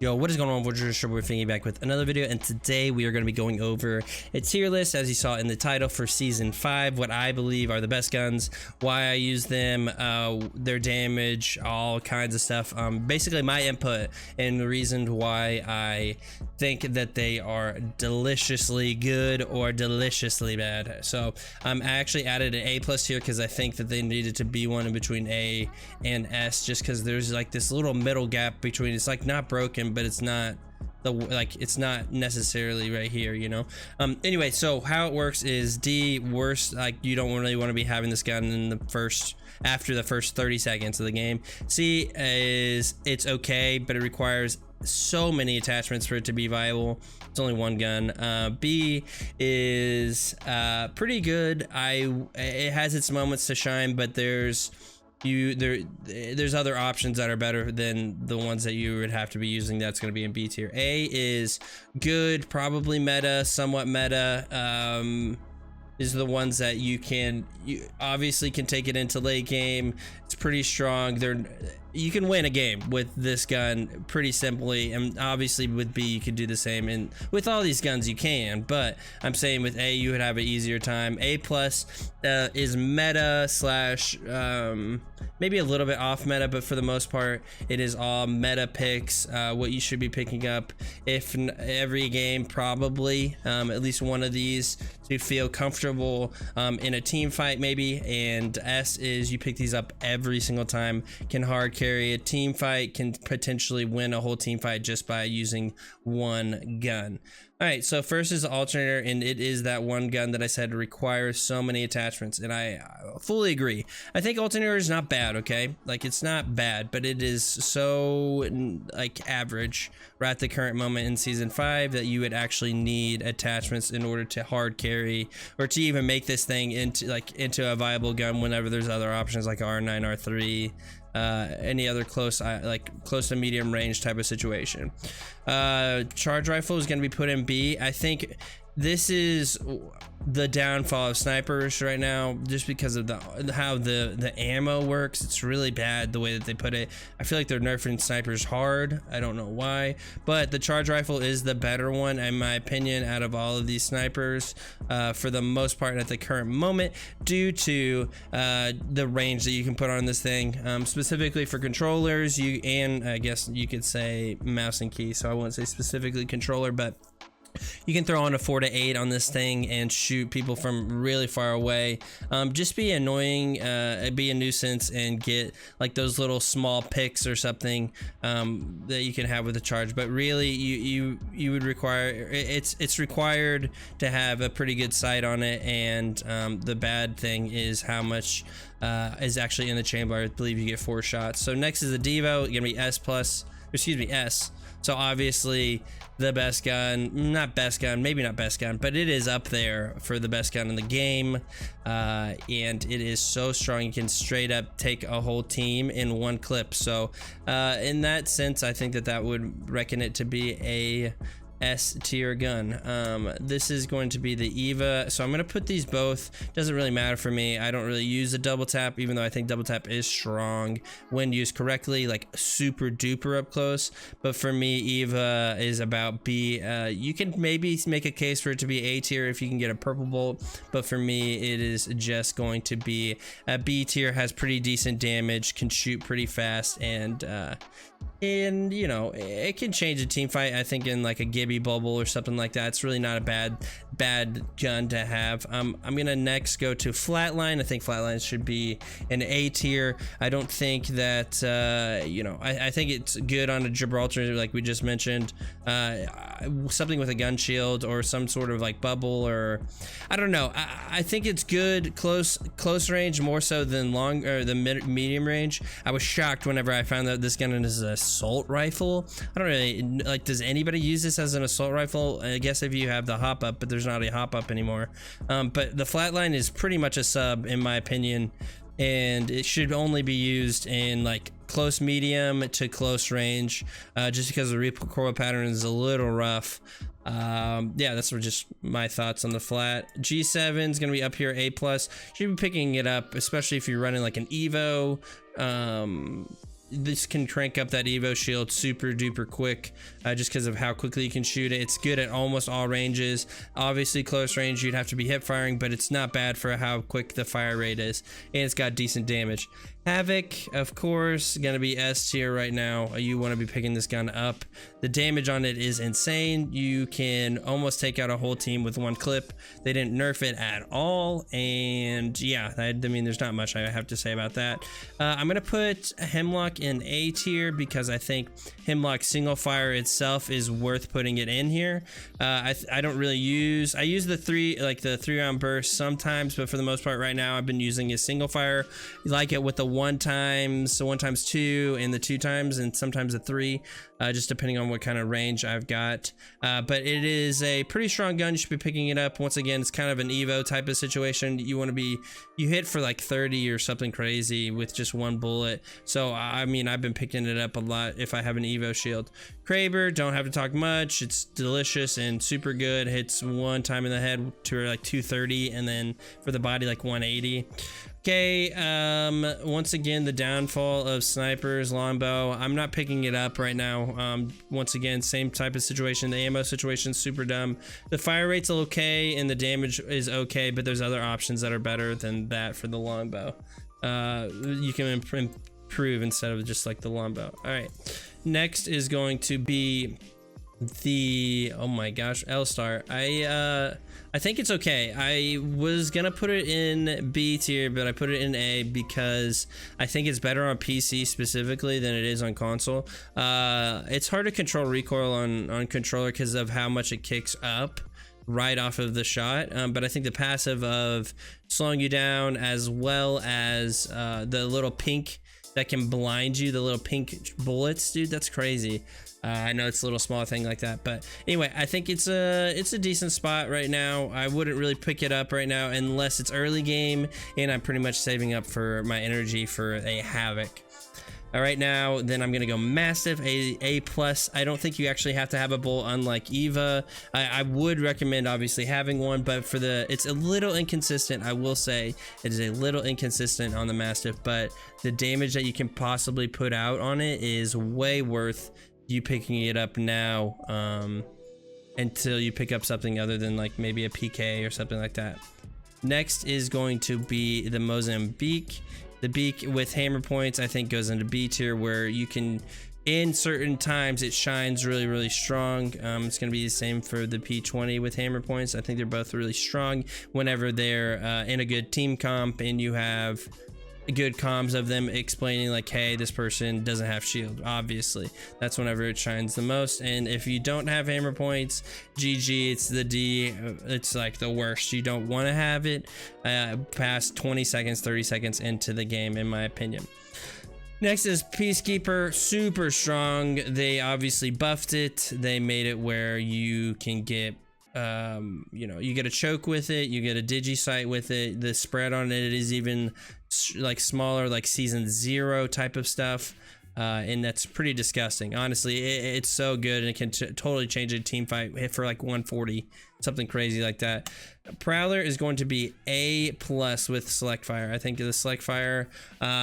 Yo, what is going on? We're Finicki back with another video, and today we are going to be going over a tier list, as you saw in the title, for season 5. What I believe are the best guns, why I use them, their damage, all kinds of stuff. Basically my input and the reason why I think that they are deliciously good or deliciously bad. So I actually added an A+ here because I think that they needed to be one in between A and S, just because there's like this little middle gap between. It's like not broken, but it's not it's not necessarily right here, you know. Anyway, so how it works is D, worst, like you don't really want to be having this gun in the after the first 30 seconds of the game. C is it's okay, but it requires so many attachments for it to be viable. It's only one gun. B is pretty good. It has its moments to shine, but there's other options that are better than the ones that you would have to be using. That's going to be in B tier. A is good, probably meta, somewhat meta. These are the ones that you obviously can take it into late game. It's pretty strong. You can win a game with this gun pretty simply, and obviously with B you could do the same, and with all these guns you can, but I'm saying with A you would have an easier time. A+ is meta slash maybe a little bit off meta, but for the most part it is all meta picks, what you should be picking up if every game, probably at least one of these to feel comfortable in a team fight maybe. And S is you pick these up every single time, can hard carry a team fight, can potentially win a whole team fight just by using one gun. All right, so first is the alternator, and it is that one gun that I said requires so many attachments, and I fully agree. I think alternator is not bad, okay? Like, it's not bad, but it is so like average right at the current moment in season 5 that you would actually need attachments in order to hard carry or to even make this thing into a viable gun whenever there's other options like R9, R3, any other close to medium range type of situation. Charge rifle is going to be put in B. I think this is the downfall of snipers right now, just because of how the ammo works. It's really bad the way that they put it. I feel like they're nerfing snipers hard. I don't know why, but the charge rifle is the better one in my opinion out of all of these snipers, for the most part at the current moment, due to the range that you can put on this thing, specifically for controllers, and I guess you could say mouse and key, so I wouldn't say specifically controller, but you can throw on a 4 to 8 on this thing and shoot people from really far away. Just be annoying, be a nuisance, and get like those little small picks or something that you can have with the charge. But really, you would require it's required to have a pretty good sight on it. And the bad thing is how much is actually in the chamber. I believe you get 4 shots. So next is the Devo, gonna be S. So obviously the best gun, maybe not best gun, but it is up there for the best gun in the game, and it is so strong you can straight up take a whole team in one clip. So in that sense, I think that would reckon it to be a S tier gun. This is going to be the Eva, so I'm going to put these both. Doesn't really matter for me. I don't really use a double tap, even though I think double tap is strong when used correctly, like super duper up close. But for me, Eva is about B. You can maybe make a case for it to be A tier if you can get a purple bolt, but for me it is just going to be a B tier. Has pretty decent damage, can shoot pretty fast, and you know, it can change a team fight. I think in like a Gibby bubble or something like that, it's really not a bad gun to have. I'm gonna next go to Flatline. I think Flatline should be an A tier. I don't think that you know, I think it's good on a Gibraltar, like we just mentioned, something with a gun shield or some sort of like bubble, or I don't know. I think it's good close range more so than long or the medium range. I was shocked whenever I found out this gun is an assault rifle. I don't really like, does anybody use this as an assault rifle? I guess if you have the hop up, but there's not a hop up anymore. But the Flatline is pretty much a sub in my opinion, and it should only be used in like close medium to close range, just because the recoil pattern is a little rough. Yeah, that's just my thoughts on the flat. G7 is gonna be up here, A+. Should be picking it up, especially if you're running like an Evo. this can crank up that Evo shield super duper quick, just because of how quickly you can shoot it. It's good at almost all ranges. Obviously close range you'd have to be hip firing, but it's not bad for how quick the fire rate is, and it's got decent damage. Havoc, of course, gonna be S tier right now. You want to be picking this gun up. The damage on it is insane. You can almost take out a whole team with one clip. They didn't nerf it at all, and yeah, I mean, there's not much I have to say about that. I'm gonna put Hemlock in A tier because I think Hemlock single fire itself is worth putting it in here. I don't really use, I use the 3 round burst sometimes, but for the most part right now I've been using a single fire. You like it with the 1x2 and the 2x and sometimes a 3, just depending on what kind of range I've got. But it is a pretty strong gun. You should be picking it up. Once again, it's kind of an Evo type of situation. You want to be, you hit for like 30 or something crazy with just one bullet. So I mean, I've been picking it up a lot if I have an Evo shield. Kraber, don't have to talk much. It's delicious and super good. Hits one time in the head to like 230, and then for the body like 180. Okay, once again, the downfall of snipers, longbow. I'm not picking it up right now. Once again, same type of situation. The ammo situation is super dumb. The fire rate's okay and the damage is okay, but there's other options that are better than that for the longbow. You can improve instead of just like the longbow. All right, next is going to be the, oh my gosh, L-Star. I think it's okay. I was gonna put it in B tier, but I put it in A because I think it's better on PC specifically than it is on console. It's hard to control recoil on controller because of how much it kicks up right off of the shot, but I think the passive of slowing you down, as well as the little pink that can blind you, the little pink bullets, dude, that's crazy. I know it's a little small thing like that, but anyway, I think it's a decent spot right now. I wouldn't really pick it up right now unless it's early game and I'm pretty much saving up for my energy for a Havoc. All right, now then I'm gonna go Mastiff, A+. I don't think you actually have to have a bull, unlike Eva. I would recommend obviously having one, but for the, it's a little inconsistent. I will say it is a little inconsistent on the Mastiff, but the damage that you can possibly put out on it is way worth you picking it up now, until you pick up something other than like maybe a PK or something like that. Next is going to be the Mozambique. The Beak with hammer points I think goes into B tier, where you can, in certain times it shines really strong. It's going to be the same for the P20 with hammer points. I think they're both really strong whenever they're in a good team comp and you have good comms of them explaining like, hey, this person doesn't have shield. Obviously that's whenever it shines the most. And if you don't have hammer points, GG, it's the D. It's like the worst. You don't want to have it past 20 seconds 30 seconds into the game, in my opinion. Next is Peacekeeper, super strong. They obviously buffed it. They made it where you can get you know, you get a choke with it, you get a digi-sight with it. The spread on it is even like smaller, like season 0 type of stuff, and that's pretty disgusting. Honestly, it's so good, and it can totally change a team fight. Hit for like 140, something crazy like that. Prowler is going to be A+ with Select Fire. I think the Select Fire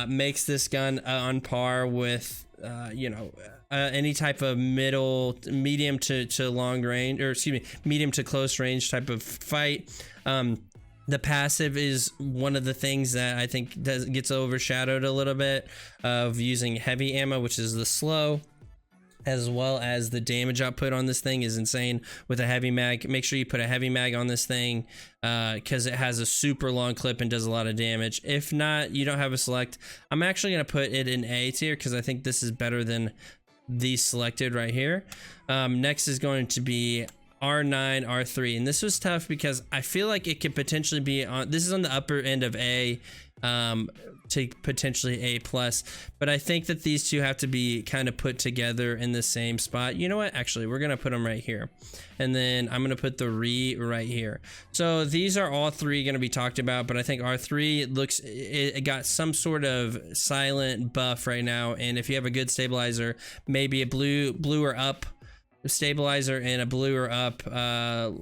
makes this gun on par with you know, any type of medium to long range, or excuse me, medium to close range type of fight. The passive is one of the things that I think gets overshadowed a little bit of using heavy ammo, which is the slow, as well as the damage output on this thing is insane with a heavy mag. Make sure you put a heavy mag on this thing because it has a super long clip and does a lot of damage. If not, you don't have a select. I'm actually going to put it in A tier because I think this is better than these selected right here. Next is going to be R9, R3, and this was tough because I feel like it could potentially be on, this is on the upper end of A, to potentially A+, but I think that these two have to be kind of put together in the same spot. You know what, actually we're gonna put them right here, and then I'm gonna put the right here. So these are all three gonna be talked about, but I think R3 looks, it got some sort of silent buff right now, and if you have a good stabilizer, maybe a blue or up stabilizer and a blue or up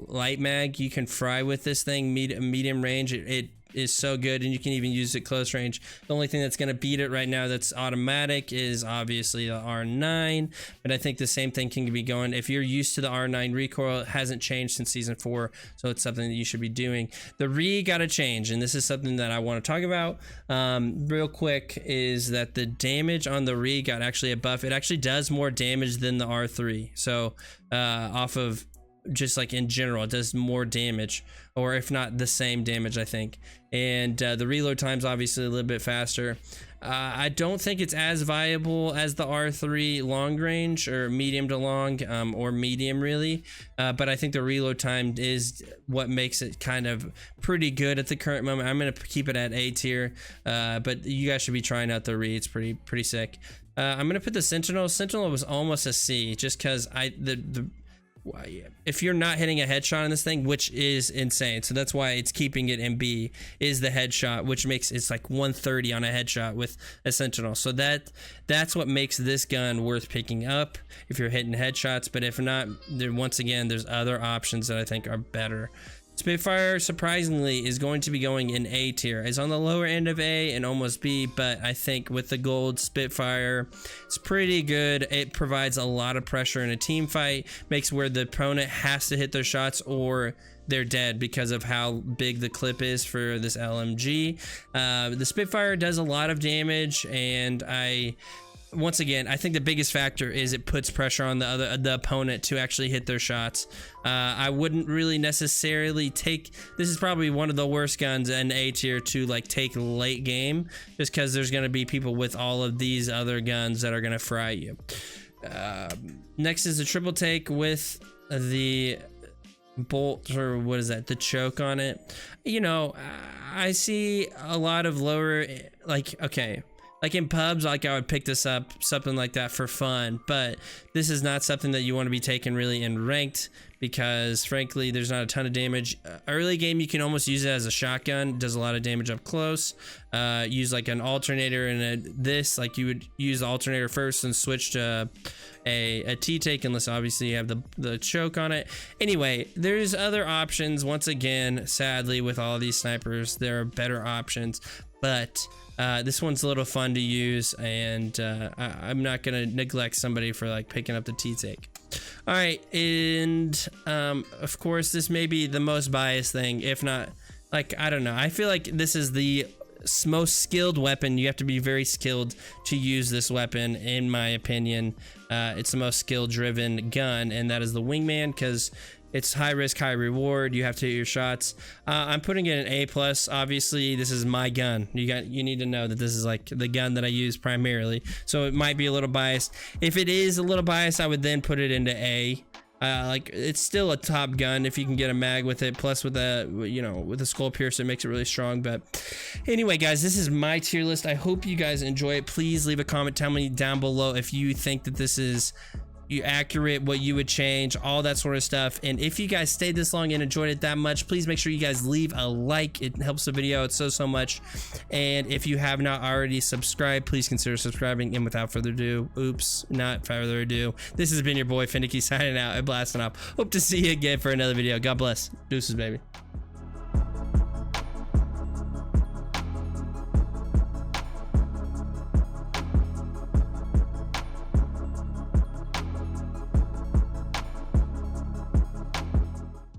light mag, you can fry with this thing medium range. It is so good, and you can even use it close range. The only thing that's going to beat it right now that's automatic is obviously the R9, but I think the same thing can be going if you're used to the R9 recoil. It hasn't changed since season 4, so it's something that you should be doing. The re got to change, and this is something that I want to talk about real quick, is that the damage on the re got actually a buff. It actually does more damage than the R3, so off of just like in general, it does more damage, or if not the same damage, I think. And the reload time's obviously a little bit faster. I don't think it's as viable as the R3 long range, or medium to long, or medium really, but I think the reload time is what makes it kind of pretty good at the current moment. I'm gonna keep it at A tier, but you guys should be trying out the re. It's pretty sick. I'm gonna put the Sentinel. Sentinel was almost a C, just because if you're not hitting a headshot on this thing, which is insane, so that's why it's keeping it in B, is the headshot, which makes it's like 130 on a headshot with a Sentinel. So that's what makes this gun worth picking up if you're hitting headshots. But if not, once again, there's other options that I think are better. Spitfire, surprisingly, is going to be going in A tier. It's on the lower end of A and almost B, but I think with the gold, Spitfire, it's pretty good. It provides a lot of pressure in a team fight, makes where the opponent has to hit their shots or they're dead because of how big the clip is for this LMG. The Spitfire does a lot of damage, and once again, I think the biggest factor is it puts pressure on the opponent to actually hit their shots. I wouldn't really necessarily take, this is probably one of the worst guns in A tier to like take late game, just because there's going to be people with all of these other guns that are going to fry you. Next is the triple take with the bolt, or what is that, the choke on it. You know, I see a lot of lower, like, okay, like in pubs, like I would pick this up, something like that for fun, but this is not something that you want to be taking really in ranked, because frankly, there's not a ton of damage. Early game, you can almost use it as a shotgun. It does a lot of damage up close. Use like an alternator and this, like you would use the alternator first and switch to a T-take, unless obviously you have the choke on it. Anyway, there's other options. Once again, sadly, with all these snipers, there are better options, but this one's a little fun to use, and I'm not gonna neglect somebody for like picking up the T-take. All right, and of course, this may be the most biased thing, if not, like, I don't know. I feel like this is the most skilled weapon. You have to be very skilled to use this weapon, in my opinion. It's the most skill-driven gun, and that is the Wingman, because it's high risk, high reward. You have to hit your shots. I'm putting it in A+. Obviously, this is my gun. You need to know that this is like the gun that I use primarily. So it might be a little biased. If it is a little biased, I would then put it into A. Like, it's still a top gun if you can get a mag with it. Plus with the skull piercer, it makes it really strong. But anyway, guys, this is my tier list. I hope you guys enjoy it. Please leave a comment. Tell me down below if you think that this is accurate, what you would change, all that sort of stuff. And if you guys stayed this long and enjoyed it that much, please make sure you guys leave a like. It helps the video out so much. And if you have not already subscribed, please consider subscribing. And without further ado, this has been your boy Finicki signing out and blasting off. Hope to see you again for another video. God bless. Deuces, baby.